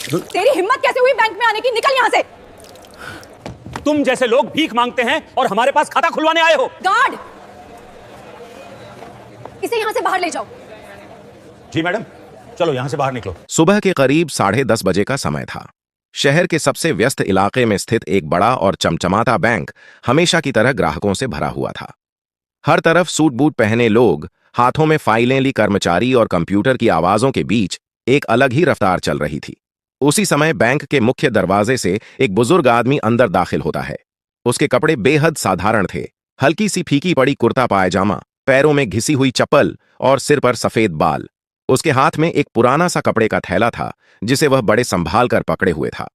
तेरी हिम्मत कैसे हुई बैंक में आने की? निकल यहाँ से। तुम जैसे लोग भीख मांगते हैं और हमारे पास खाता खुलवाने आए हो। गार्ड, इसे यहाँ से बाहर ले जाओ। जी मैडम, चलो यहां से बाहर निकलो। सुबह के करीब 10:30 बजे का समय था। शहर के सबसे व्यस्त इलाके में स्थित एक बड़ा और चमचमाता बैंक हमेशा की तरह ग्राहकों से भरा हुआ था। हर तरफ सूट बूट पहने लोग, हाथों में फाइलें ली कर्मचारी और कंप्यूटर की आवाजों के बीच एक अलग ही रफ्तार चल रही थी। उसी समय बैंक के मुख्य दरवाजे से एक बुजुर्ग आदमी अंदर दाखिल होता है। उसके कपड़े बेहद साधारण थे, हल्की सी फीकी पड़ी कुर्ता पायजामा, पैरों में घिसी हुई चप्पल और सिर पर सफेद बाल। उसके हाथ में एक पुराना सा कपड़े का थैला था जिसे वह बड़े संभाल कर पकड़े हुए था।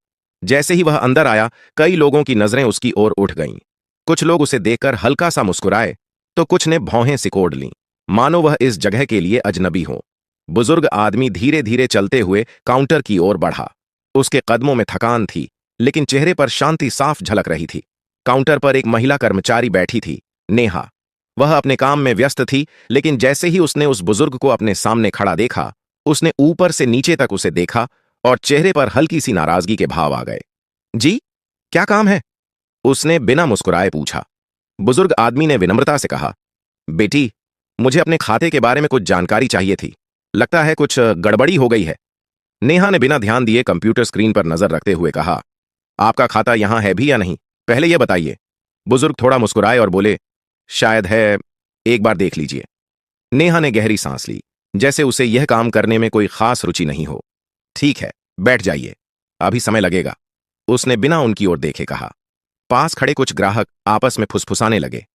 जैसे ही वह अंदर आया, कई लोगों की नजरें उसकी ओर उठ गईं। कुछ लोग उसे देखकर हल्का सा मुस्कुराए तो कुछ ने भौहें सिकोड़ लीं, मानो वह इस जगह के लिए अजनबी हो। बुजुर्ग आदमी धीरे धीरे चलते हुए काउंटर की ओर बढ़ा। उसके कदमों में थकान थी, लेकिन चेहरे पर शांति साफ झलक रही थी। काउंटर पर एक महिला कर्मचारी बैठी थी, नेहा। वह अपने काम में व्यस्त थी, लेकिन जैसे ही उसने उस बुजुर्ग को अपने सामने खड़ा देखा, उसने ऊपर से नीचे तक उसे देखा और चेहरे पर हल्की सी नाराजगी के भाव आ गए। जी, क्या काम है? उसने बिना मुस्कुराए पूछा। बुजुर्ग आदमी ने विनम्रता से कहा, बेटी, मुझे अपने खाते के बारे में कुछ जानकारी चाहिए थी। लगता है कुछ गड़बड़ी हो गई है। नेहा ने बिना ध्यान दिए कंप्यूटर स्क्रीन पर नजर रखते हुए कहा, आपका खाता यहां है भी या नहीं, पहले यह बताइए। बुजुर्ग थोड़ा मुस्कुराए और बोले, शायद है, एक बार देख लीजिए। नेहा ने गहरी सांस ली, जैसे उसे यह काम करने में कोई खास रुचि नहीं हो। ठीक है, बैठ जाइए, अभी समय लगेगा, उसने बिना उनकी ओर देखे कहा। पास खड़े कुछ ग्राहक आपस में फुसफुसाने लगे।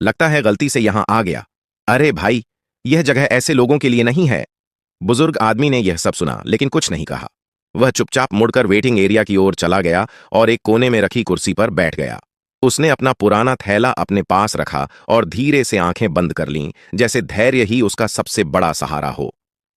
लगता है गलती से यहां आ गया। अरे भाई, यह जगह ऐसे लोगों के लिए नहीं है। बुजुर्ग आदमी ने यह सब सुना लेकिन कुछ नहीं कहा। वह चुपचाप मुड़कर वेटिंग एरिया की ओर चला गया और एक कोने में रखी कुर्सी पर बैठ गया। उसने अपना पुराना थैला अपने पास रखा और धीरे से आंखें बंद कर लीं, जैसे धैर्य ही उसका सबसे बड़ा सहारा हो।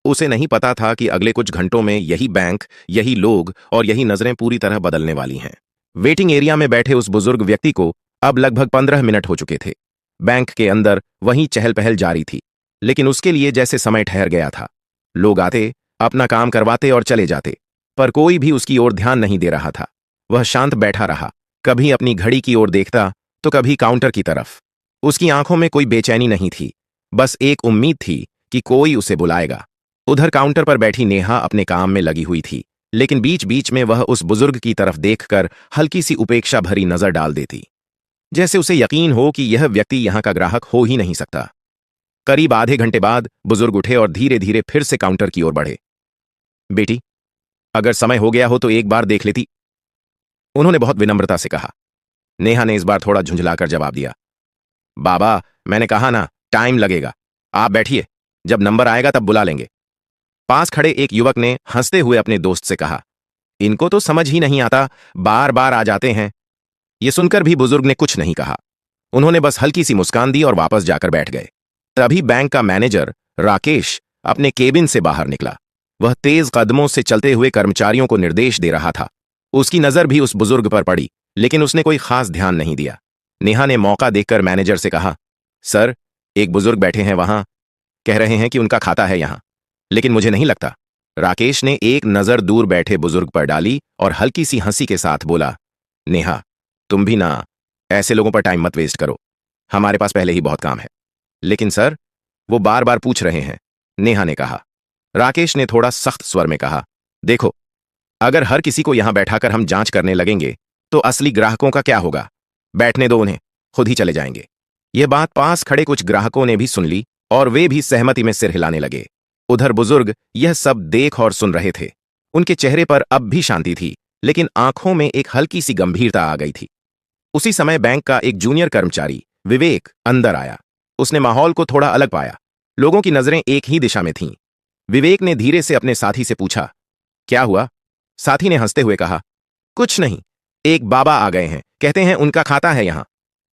उसे नहीं पता था कि अगले कुछ घंटों में यही बैंक, यही लोग और यही नजरें पूरी तरह बदलने वाली हैं। वेटिंग एरिया में बैठे उस बुजुर्ग व्यक्ति को अब लगभग 15 मिनट हो चुके थे। बैंक के अंदर वहीं चहल पहल जारी थी, लेकिन उसके लिए जैसे समय ठहर गया था। लोग आते, अपना काम करवाते और चले जाते, पर कोई भी उसकी ओर ध्यान नहीं दे रहा था। वह शांत बैठा रहा, कभी अपनी घड़ी की ओर देखता तो कभी काउंटर की तरफ। उसकी आंखों में कोई बेचैनी नहीं थी, बस एक उम्मीद थी कि कोई उसे बुलाएगा। उधर काउंटर पर बैठी नेहा अपने काम में लगी हुई थी, लेकिन बीच बीच में वह उस बुजुर्ग की तरफ देखकर हल्की सी उपेक्षा भरी नजर डाल देती, जैसे उसे यकीन हो कि यह व्यक्ति यहां का ग्राहक हो ही नहीं सकता। करीब आधे घंटे बाद बुजुर्ग उठे और धीरे धीरे फिर से काउंटर की ओर बढ़े। बेटी, अगर समय हो गया हो तो एक बार देख लेती, उन्होंने बहुत विनम्रता से कहा। नेहा ने इस बार थोड़ा झुंझलाकर जवाब दिया, बाबा, मैंने कहा ना, टाइम लगेगा, आप बैठिए, जब नंबर आएगा तब बुला लेंगे। पास खड़े एक युवक ने हंसते हुए अपने दोस्त से कहा, इनको तो समझ ही नहीं आता, बार बार आ जाते हैं। यह सुनकर भी बुजुर्ग ने कुछ नहीं कहा। उन्होंने बस हल्की सी मुस्कान दी और वापस जाकर बैठ गए। तभी बैंक का मैनेजर राकेश अपने केबिन से बाहर निकला। वह तेज कदमों से चलते हुए कर्मचारियों को निर्देश दे रहा था। उसकी नजर भी उस बुजुर्ग पर पड़ी, लेकिन उसने कोई खास ध्यान नहीं दिया। नेहा ने मौका देखकर मैनेजर से कहा, सर, एक बुजुर्ग बैठे हैं वहां, कह रहे हैं कि उनका खाता है यहां, लेकिन मुझे नहीं लगता। राकेश ने एक नजर दूर बैठे बुजुर्ग पर डाली और हल्की सी हंसी के साथ बोला, नेहा, तुम भी ना ऐसे लोगों पर टाइम मत वेस्ट करो, हमारे पास पहले ही बहुत काम है। लेकिन सर, वो बार बार पूछ रहे हैं, नेहा ने कहा। राकेश ने थोड़ा सख्त स्वर में कहा, देखो, अगर हर किसी को यहां बैठाकर हम जांच करने लगेंगे तो असली ग्राहकों का क्या होगा? बैठने दो उन्हें, खुद ही चले जाएंगे। यह बात पास खड़े कुछ ग्राहकों ने भी सुन ली और वे भी सहमति में सिर हिलाने लगे। उधर बुजुर्ग यह सब देख और सुन रहे थे। उनके चेहरे पर अब भी शांति थी, लेकिन आंखों में एक हल्की सी गंभीरता आ गई थी। उसी समय बैंक का एक जूनियर कर्मचारी विवेक अंदर आया। उसने माहौल को थोड़ा अलग पाया। लोगों की नजरें एक ही दिशा में थीं। विवेक ने धीरे से अपने साथी से पूछा, क्या हुआ? साथी ने हंसते हुए कहा, कुछ नहीं, एक बाबा आ गए हैं, कहते हैं उनका खाता है यहां।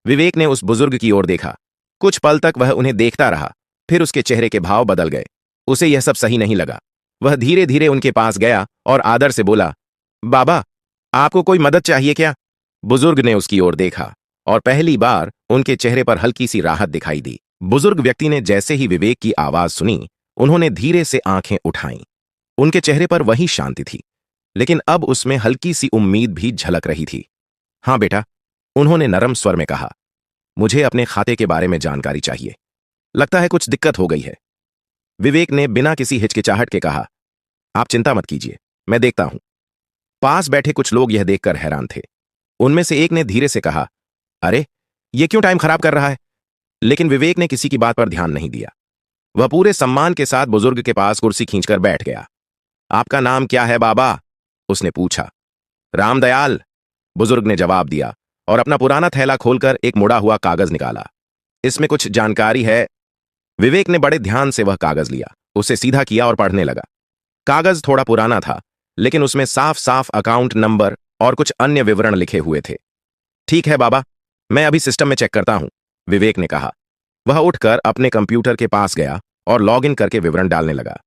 विवेक ने उस बुजुर्ग की ओर देखा। कुछ पल तक वह उन्हें देखता रहा, फिर उसके चेहरे के भाव बदल गए। उसे यह सब सही नहीं लगा। वह धीरे धीरे उनके पास गया और आदर से बोला, बाबा, आपको कोई मदद चाहिए क्या? बुजुर्ग ने उसकी ओर देखा और पहली बार उनके चेहरे पर हल्की सी राहत दिखाई दी। बुजुर्ग व्यक्ति ने जैसे ही विवेक की आवाज सुनी, उन्होंने धीरे से आंखें उठाईं। उनके चेहरे पर वही शांति थी, लेकिन अब उसमें हल्की सी उम्मीद भी झलक रही थी। हाँ बेटा, उन्होंने नरम स्वर में कहा, मुझे अपने खाते के बारे में जानकारी चाहिए। लगता है कुछ दिक्कत हो गई है। विवेक ने बिना किसी हिचकिचाहट के कहा, आप चिंता मत कीजिए, मैं देखता हूं। पास बैठे कुछ लोग यह देखकर हैरान थे। उनमें से एक ने धीरे से कहा, अरे ये क्यों टाइम खराब कर रहा है? लेकिन विवेक ने किसी की बात पर ध्यान नहीं दिया। वह पूरे सम्मान के साथ बुजुर्ग के पास कुर्सी खींचकर बैठ गया। आपका नाम क्या है बाबा? उसने पूछा। रामदयाल, बुजुर्ग ने जवाब दिया और अपना पुराना थैला खोलकर एक मुड़ा हुआ कागज निकाला। इसमें कुछ जानकारी है। विवेक ने बड़े ध्यान से वह कागज लिया, उसे सीधा किया और पढ़ने लगा। कागज थोड़ा पुराना था, लेकिन उसमें साफ साफ अकाउंट नंबर और कुछ अन्य विवरण लिखे हुए थे। ठीक है बाबा, मैं अभी सिस्टम में चेक करता हूं, विवेक ने कहा। वह उठकर अपने कंप्यूटर के पास गया और लॉगिन करके विवरण डालने लगा।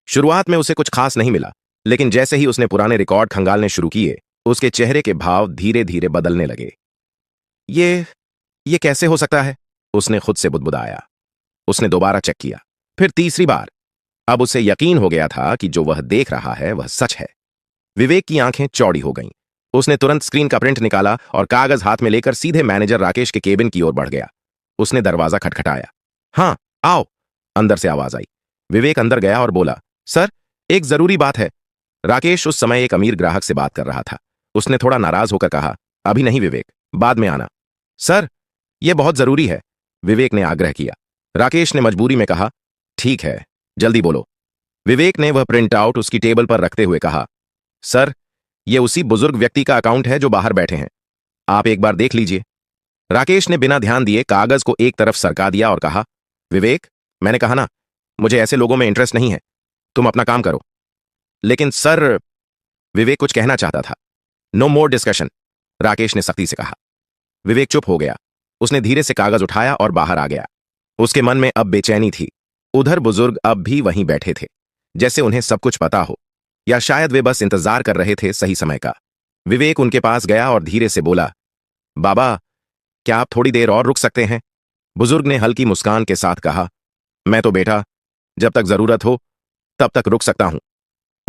शुरुआत में उसे कुछ खास नहीं मिला, लेकिन जैसे ही उसने पुराने रिकॉर्ड खंगालने शुरू किए, उसके चेहरे के भाव धीरे धीरे बदलने लगे। ये कैसे हो सकता है? उसने खुद से बुदबुदाया। उसने दोबारा चेक किया, फिर तीसरी बार। अब उसे यकीन हो गया था कि जो वह देख रहा है वह सच है। विवेक की आंखें चौड़ी हो गईं। उसने तुरंत स्क्रीन का प्रिंट निकाला और कागज हाथ में लेकर सीधे मैनेजर राकेश के केबिन की ओर बढ़ गया। उसने दरवाजा खटखटाया। हाँ, आओ, अंदर से आवाज आई। विवेक अंदर गया और बोला, सर, एक जरूरी बात है। राकेश उस समय एक अमीर ग्राहक से बात कर रहा था। उसने थोड़ा नाराज होकर कहा, अभी नहीं विवेक, बाद में आना। सर, यह बहुत जरूरी है, विवेक ने आग्रह किया। राकेश ने मजबूरी में कहा, ठीक है, जल्दी बोलो। विवेक ने वह प्रिंट आउट उसकी टेबल पर रखते हुए कहा, सर, यह उसी बुजुर्ग व्यक्ति का अकाउंट है जो बाहर बैठे हैं। आप एक बार देख लीजिए। राकेश ने बिना ध्यान दिए कागज को एक तरफ सरका दिया और कहा, विवेक, मैंने कहा ना, मुझे ऐसे लोगों में इंटरेस्ट नहीं है। तुम अपना काम करो। लेकिन सर, विवेक कुछ कहना चाहता था। नो मोर डिस्कशन, राकेश ने सख्ती से कहा। विवेक चुप हो गया। उसने धीरे से कागज उठाया और बाहर आ गया। उसके मन में अब बेचैनी थी। उधर बुजुर्ग अब भी वहीं बैठे थे, जैसे उन्हें सब कुछ पता हो, या शायद वे बस इंतजार कर रहे थे सही समय का। विवेक उनके पास गया और धीरे से बोला, बाबा, क्या आप थोड़ी देर और रुक सकते हैं? बुजुर्ग ने हल्की मुस्कान के साथ कहा, मैं तो बेटा, जब तक जरूरत हो तब तक रुक सकता हूं।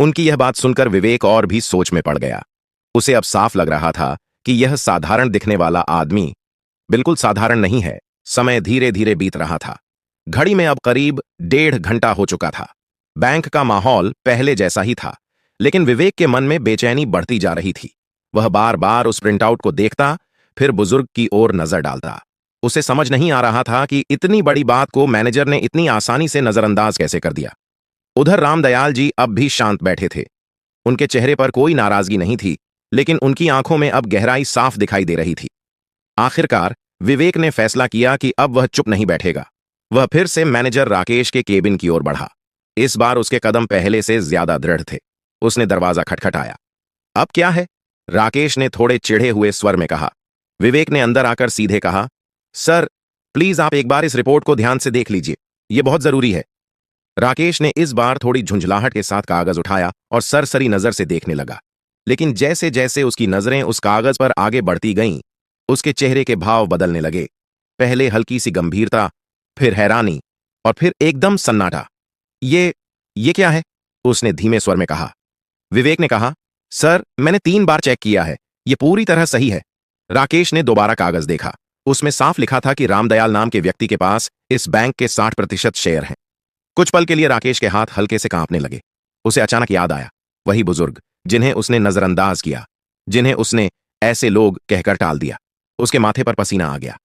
उनकी यह बात सुनकर विवेक और भी सोच में पड़ गया। उसे अब साफ लग रहा था कि यह साधारण दिखने वाला आदमी बिल्कुल साधारण नहीं है। समय धीरे धीरे बीत रहा था। घड़ी में अब करीब 1.5 घंटा हो चुका था। बैंक का माहौल पहले जैसा ही था, लेकिन विवेक के मन में बेचैनी बढ़ती जा रही थी। वह बार बार उस प्रिंटआउट को देखता, फिर बुजुर्ग की ओर नजर डालता। उसे समझ नहीं आ रहा था कि इतनी बड़ी बात को मैनेजर ने इतनी आसानी से नजरअंदाज कैसे कर दिया। उधर रामदयाल जी अब भी शांत बैठे थे। उनके चेहरे पर कोई नाराजगी नहीं थी, लेकिन उनकी आंखों में अब गहराई साफ दिखाई दे रही थी। आखिरकार विवेक ने फैसला किया कि अब वह चुप नहीं बैठेगा। वह फिर से मैनेजर राकेश के केबिन की ओर बढ़ा। इस बार उसके कदम पहले से ज्यादा दृढ़ थे। उसने दरवाजा खटखटाया। अब क्या है? राकेश ने थोड़े चिढ़े हुए स्वर में कहा। विवेक ने अंदर आकर सीधे कहा, सर, प्लीज आप एक बार इस रिपोर्ट को ध्यान से देख लीजिए, यह बहुत जरूरी है। राकेश ने इस बार थोड़ी झुंझलाहट के साथ कागज उठाया और सरसरी नजर से देखने लगा। लेकिन जैसे जैसे उसकी नजरें उस कागज पर आगे बढ़ती गईं, उसके चेहरे के भाव बदलने लगे। पहले हल्की सी गंभीरता, फिर हैरानी और फिर एकदम सन्नाटा। ये क्या है? उसने धीमे स्वर में कहा। विवेक ने कहा, सर, मैंने 3 बार चेक किया है, यह पूरी तरह सही है। राकेश ने दोबारा कागज देखा। उसमें साफ लिखा था कि रामदयाल नाम के व्यक्ति के पास इस बैंक के 60% शेयर हैं। कुछ पल के लिए राकेश के हाथ हल्के से कांपने लगे। उसे अचानक याद आया, वही बुजुर्ग जिन्हें उसने नजरअंदाज किया, जिन्हें उसने ऐसे लोग कहकर टाल दिया। उसके माथे पर पसीना आ गया।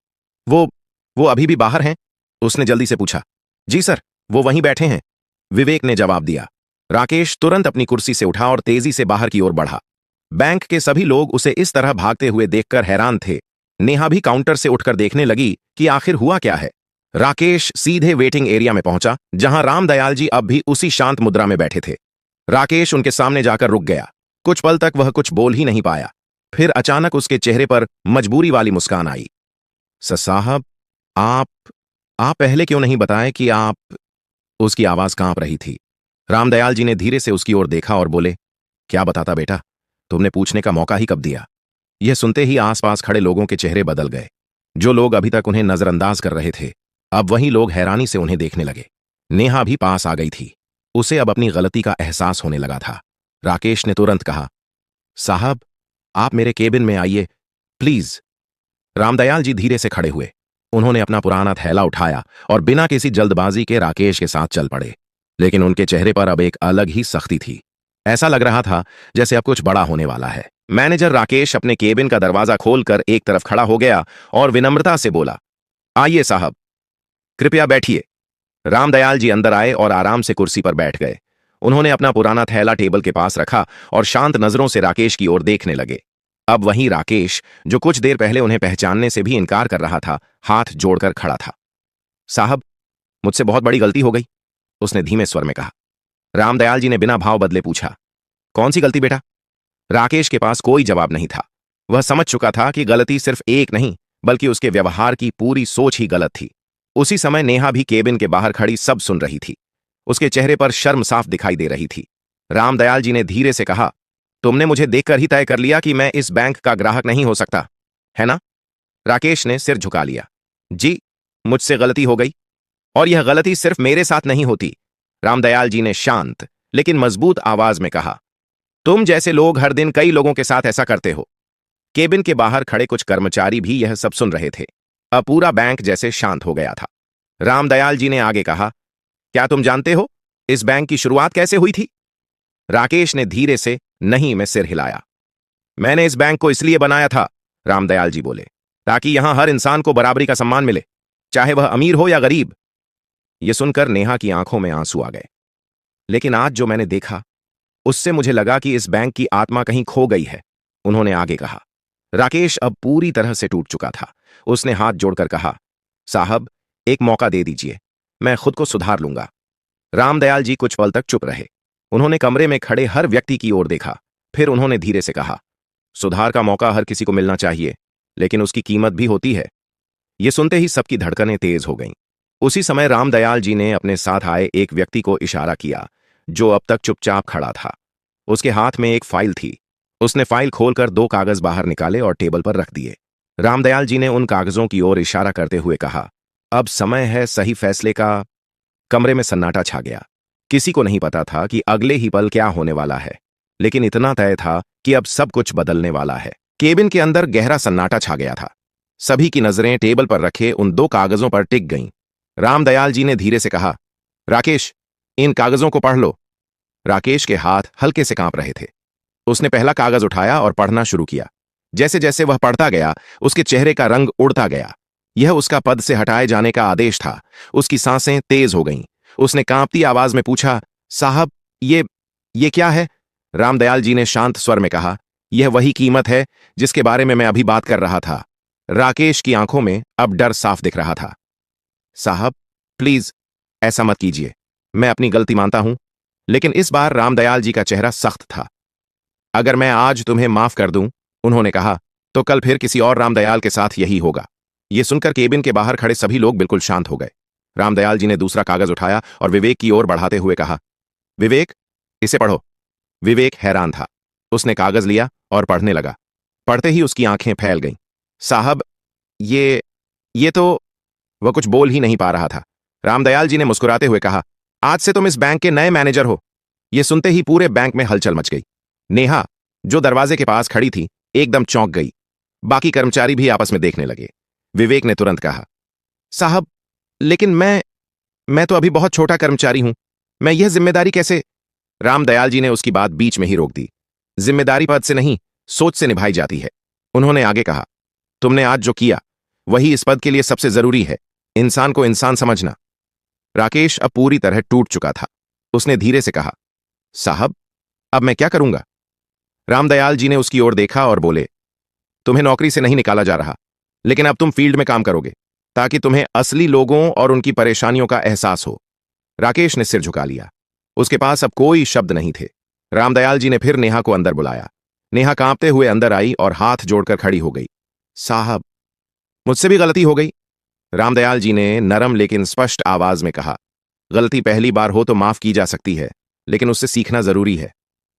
वो अभी भी बाहर हैं? उसने जल्दी से पूछा। जी सर, वो वहीं बैठे हैं, विवेक ने जवाब दिया। राकेश तुरंत अपनी कुर्सी से उठा और तेजी से बाहर की ओर बढ़ा। बैंक के सभी लोग उसे इस तरह भागते हुए देखकर हैरान थे। नेहा भी काउंटर से उठकर देखने लगी कि आखिर हुआ क्या है। राकेश सीधे वेटिंग एरिया में पहुंचा, जहां रामदयाल जी अब भी उसी शांत मुद्रा में बैठे थे। राकेश उनके सामने जाकर रुक गया। कुछ पल तक वह कुछ बोल ही नहीं पाया। फिर अचानक उसके चेहरे पर मजबूरी वाली मुस्कान आई। साहब, आप पहले क्यों नहीं बताए कि आप... उसकी आवाज कांप रही थी। रामदयाल जी ने धीरे से उसकी ओर देखा और बोले, क्या बताता बेटा, तुमने पूछने का मौका ही कब दिया? यह सुनते ही आसपास खड़े लोगों के चेहरे बदल गए। जो लोग अभी तक उन्हें नजरअंदाज कर रहे थे, अब वही लोग हैरानी से उन्हें देखने लगे। नेहा भी पास आ गई थी। उसे अब अपनी गलती का एहसास होने लगा था। राकेश ने तुरंत कहा, साहब, आप मेरे केबिन में आइए, प्लीज। रामदयाल जी धीरे से खड़े हुए। उन्होंने अपना पुराना थैला उठाया और बिना किसी जल्दबाजी के राकेश के साथ चल पड़े। लेकिन उनके चेहरे पर अब एक अलग ही सख्ती थी। ऐसा लग रहा था जैसे अब कुछ बड़ा होने वाला है। मैनेजर राकेश अपने केबिन का दरवाजा खोलकर एक तरफ खड़ा हो गया और विनम्रता से बोला, आइए साहब, कृपया बैठिए। रामदयाल जी अंदर आए और आराम से कुर्सी पर बैठ गए। उन्होंने अपना पुराना थैला टेबल के पास रखा और शांत नजरों से राकेश की ओर देखने लगे। अब वहीं राकेश, जो कुछ देर पहले उन्हें पहचानने से भी इनकार कर रहा था, हाथ जोड़कर खड़ा था। साहब, मुझसे बहुत बड़ी गलती हो गई, उसने धीमे स्वर में कहा। रामदयाल जी ने बिना भाव बदले पूछा, कौन सी गलती बेटा? राकेश के पास कोई जवाब नहीं था। वह समझ चुका था कि गलती सिर्फ एक नहीं, बल्कि उसके व्यवहार की पूरी सोच ही गलत थी। उसी समय नेहा भी केबिन के बाहर खड़ी सब सुन रही थी। उसके चेहरे पर शर्म साफ दिखाई दे रही थी। रामदयाल जी ने धीरे से कहा, तुमने मुझे देखकर ही तय कर लिया कि मैं इस बैंक का ग्राहक नहीं हो सकता, है ना? राकेश ने सिर झुका लिया। जी, मुझसे गलती हो गई, और यह गलती सिर्फ मेरे साथ नहीं होती, रामदयाल जी ने शांत लेकिन मजबूत आवाज में कहा। तुम जैसे लोग हर दिन कई लोगों के साथ ऐसा करते हो। केबिन के बाहर खड़े कुछ कर्मचारी भी यह सब सुन रहे थे। अब पूरा बैंक जैसे शांत हो गया था। रामदयाल जी ने आगे कहा, क्या तुम जानते हो इस बैंक की शुरुआत कैसे हुई थी? राकेश ने धीरे से नहीं में सिर हिलाया। मैंने इस बैंक को इसलिए बनाया था, रामदयाल जी बोले, ताकि यहां हर इंसान को बराबरी का सम्मान मिले, चाहे वह अमीर हो या गरीब। यह सुनकर नेहा की आंखों में आंसू आ गए। लेकिन आज जो मैंने देखा, उससे मुझे लगा कि इस बैंक की आत्मा कहीं खो गई है, उन्होंने आगे कहा। राकेश अब पूरी तरह से टूट चुका था। उसने हाथ जोड़कर कहा, साहब, एक मौका दे दीजिए, मैं खुद को सुधार लूंगा। रामदयाल जी कुछ पल तक चुप रहे। उन्होंने कमरे में खड़े हर व्यक्ति की ओर देखा। फिर उन्होंने धीरे से कहा, सुधार का मौका हर किसी को मिलना चाहिए, लेकिन उसकी कीमत भी होती है। यह सुनते ही सबकी धड़कनें तेज हो गईं। उसी समय रामदयाल जी ने अपने साथ आए एक व्यक्ति को इशारा किया, जो अब तक चुपचाप खड़ा था। उसके हाथ में एक फाइल थी। उसने फाइल खोलकर 2 कागज बाहर निकाले और टेबल पर रख दिए। रामदयाल जी ने उन कागजों की ओर इशारा करते हुए कहा, अब समय है सही फैसले का। कमरे में सन्नाटा छा गया। किसी को नहीं पता था कि अगले ही पल क्या होने वाला है, लेकिन इतना तय था कि अब सब कुछ बदलने वाला है। केबिन के अंदर गहरा सन्नाटा छा गया था। सभी की नजरें टेबल पर रखे उन 2 कागजों पर टिक गईं। रामदयाल जी ने धीरे से कहा, राकेश, इन कागजों को पढ़ लो। राकेश के हाथ हल्के से कांप रहे थे। उसने पहला कागज उठाया और पढ़ना शुरू किया। जैसे जैसे वह पढ़ता गया, उसके चेहरे का रंग उड़ता गया। यह उसका पद से हटाए जाने का आदेश था। उसकी सांसें तेज हो गईं। उसने कांपती आवाज में पूछा, साहब, ये क्या है? रामदयाल जी ने शांत स्वर में कहा, यह वही कीमत है जिसके बारे में मैं अभी बात कर रहा था। राकेश की आंखों में अब डर साफ दिख रहा था। साहब, प्लीज ऐसा मत कीजिए, मैं अपनी गलती मानता हूं। लेकिन इस बार रामदयाल जी का चेहरा सख्त था। अगर मैं आज तुम्हें माफ कर दूं, उन्होंने कहा, तो कल फिर किसी और रामदयाल के साथ यही होगा। यह सुनकर केबिन के बाहर खड़े सभी लोग बिल्कुल शांत हो गए। रामदयाल जी ने दूसरा कागज उठाया और विवेक की ओर बढ़ाते हुए कहा, विवेक, इसे पढ़ो। विवेक हैरान था। उसने कागज लिया और पढ़ने लगा। पढ़ते ही उसकी आंखें फैल गईं। साहब, ये तो। वह कुछ बोल ही नहीं पा रहा था। रामदयाल जी ने मुस्कुराते हुए कहा, आज से तुम इस बैंक के नए मैनेजर हो। यह सुनते ही पूरे बैंक में हलचल मच गई। नेहा, जो दरवाजे के पास खड़ी थी, एकदम चौंक गई। बाकी कर्मचारी भी आपस में देखने लगे। विवेक ने तुरंत कहा, साहब, लेकिन मैं तो अभी बहुत छोटा कर्मचारी हूं। मैं यह जिम्मेदारी कैसे? रामदयाल जी ने उसकी बात बीच में ही रोक दी। जिम्मेदारी पद से नहीं, सोच से निभाई जाती है। उन्होंने आगे कहा, तुमने आज जो किया, वही इस पद के लिए सबसे जरूरी है, इंसान को इंसान समझना। राकेश अब पूरी तरह टूट चुका था। उसने धीरे से कहा, साहब, अब मैं क्या करूंगा? रामदयाल जी ने उसकी ओर देखा और बोले, तुम्हें नौकरी से नहीं निकाला जा रहा, लेकिन अब तुम फील्ड में काम करोगे, ताकि तुम्हें असली लोगों और उनकी परेशानियों का एहसास हो। राकेश ने सिर झुका लिया। उसके पास अब कोई शब्द नहीं थे। रामदयाल जी ने फिर नेहा को अंदर बुलाया। नेहा कांपते हुए अंदर आई और हाथ जोड़कर खड़ी हो गई। साहब, मुझसे भी गलती हो गई, रामदयाल जी ने नरम लेकिन स्पष्ट आवाज में कहा। गलती पहली बार हो तो माफ की जा सकती है, लेकिन उससे सीखना जरूरी है।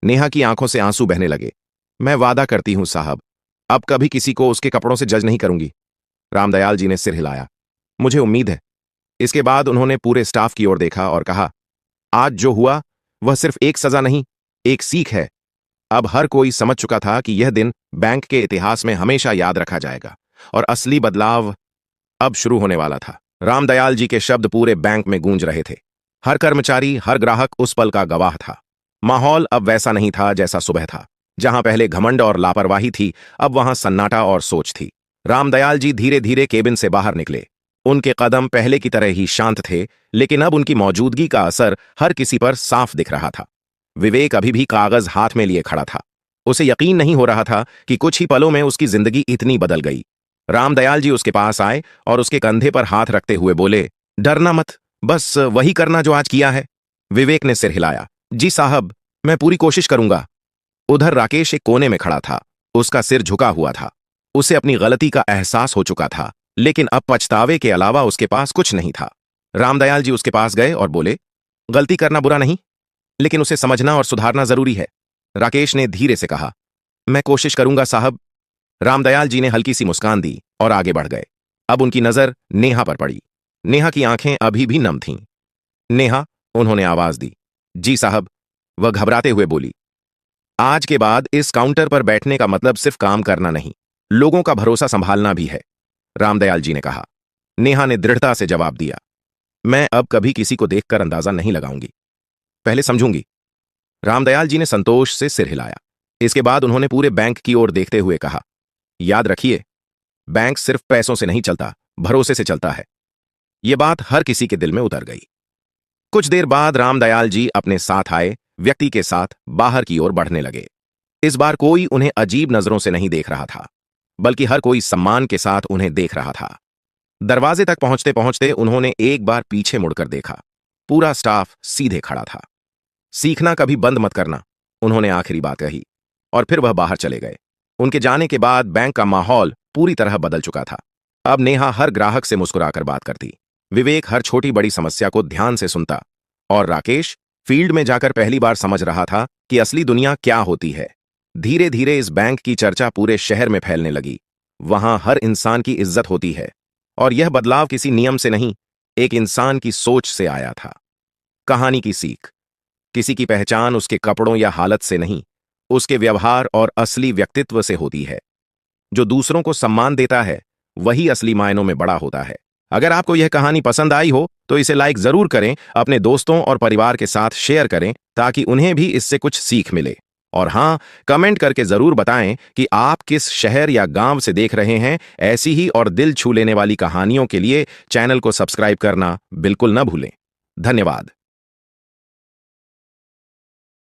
नेहा की आंखों से आंसू बहने लगे। मैं वादा करती हूं साहब, अब कभी किसी को उसके कपड़ों से जज नहीं करूंगी। रामदयाल जी ने सिर हिलाया। मुझे उम्मीद है। इसके बाद उन्होंने पूरे स्टाफ की ओर देखा और कहा, आज जो हुआ वह सिर्फ एक सजा नहीं, एक सीख है। अब हर कोई समझ चुका था कि यह दिन बैंक के इतिहास में हमेशा याद रखा जाएगा और असली बदलाव अब शुरू होने वाला था। रामदयाल जी के शब्द पूरे बैंक में गूंज रहे थे। हर कर्मचारी, हर ग्राहक उस पल का गवाह था। माहौल अब वैसा नहीं था जैसा सुबह था। जहां पहले घमंड और लापरवाही थी, अब वहां सन्नाटा और सोच थी। रामदयाल जी धीरे धीरे केबिन से बाहर निकले। उनके कदम पहले की तरह ही शांत थे, लेकिन अब उनकी मौजूदगी का असर हर किसी पर साफ दिख रहा था। विवेक अभी भी कागज हाथ में लिए खड़ा था। उसे यकीन नहीं हो रहा था कि कुछ ही पलों में उसकी जिंदगी इतनी बदल गई। रामदयाल जी उसके पास आए और उसके कंधे पर हाथ रखते हुए बोले, डरना मत, बस वही करना जो आज किया है। विवेक ने सिर हिलाया। जी साहब, मैं पूरी कोशिश करूंगा। उधर राकेश एक कोने में खड़ा था। उसका सिर झुका हुआ था। उसे अपनी गलती का एहसास हो चुका था, लेकिन अब पछतावे के अलावा उसके पास कुछ नहीं था। रामदयाल जी उसके पास गए और बोले, गलती करना बुरा नहीं, लेकिन उसे समझना और सुधारना जरूरी है। राकेश ने धीरे से कहा, मैं कोशिश करूंगा साहब। रामदयाल जी ने हल्की सी मुस्कान दी और आगे बढ़ गए। अब उनकी नजर नेहा पर पड़ी। नेहा की आंखें अभी भी नम थीं। नेहा, उन्होंने आवाज दी। जी साहब, वह घबराते हुए बोली। आज के बाद इस काउंटर पर बैठने का मतलब सिर्फ काम करना नहीं, लोगों का भरोसा संभालना भी है, रामदयाल जी ने कहा। नेहा ने दृढ़ता से जवाब दिया, मैं अब कभी किसी को देखकर अंदाजा नहीं लगाऊंगी, पहले समझूंगी। रामदयाल जी ने संतोष से सिर हिलाया। इसके बाद उन्होंने पूरे बैंक की ओर देखते हुए कहा, याद रखिए, बैंक सिर्फ पैसों से नहीं चलता, भरोसे से चलता है। यह बात हर किसी के दिल में उतर गई। कुछ देर बाद रामदयाल जी अपने साथ आए व्यक्ति के साथ बाहर की ओर बढ़ने लगे। इस बार कोई उन्हें अजीब नजरों से नहीं देख रहा था, बल्कि हर कोई सम्मान के साथ उन्हें देख रहा था। दरवाजे तक पहुंचते पहुंचते उन्होंने एक बार पीछे मुड़कर देखा। पूरा स्टाफ सीधे खड़ा था। सीखना कभी बंद मत करना, उन्होंने आखिरी बात कही, और फिर वह बाहर चले गए। उनके जाने के बाद बैंक का माहौल पूरी तरह बदल चुका था। अब नेहा हर ग्राहक से मुस्कुराकर बात करती, विवेक हर छोटी बड़ी समस्या को ध्यान से सुनता, और राकेश फील्ड में जाकर पहली बार समझ रहा था कि असली दुनिया क्या होती है। धीरे धीरे इस बैंक की चर्चा पूरे शहर में फैलने लगी। वहां हर इंसान की इज्जत होती है, और यह बदलाव किसी नियम से नहीं, एक इंसान की सोच से आया था। कहानी की सीख, किसी की पहचान उसके कपड़ों या हालत से नहीं, उसके व्यवहार और असली व्यक्तित्व से होती है। जो दूसरों को सम्मान देता है, वही असली मायनों में बड़ा होता है। अगर आपको यह कहानी पसंद आई हो तो इसे लाइक जरूर करें, अपने दोस्तों और परिवार के साथ शेयर करें ताकि उन्हें भी इससे कुछ सीख मिले। और हां, कमेंट करके जरूर बताएं कि आप किस शहर या गांव से देख रहे हैं। ऐसी ही और दिल छू लेने वाली कहानियों के लिए चैनल को सब्सक्राइब करना बिल्कुल न भूलें। धन्यवाद।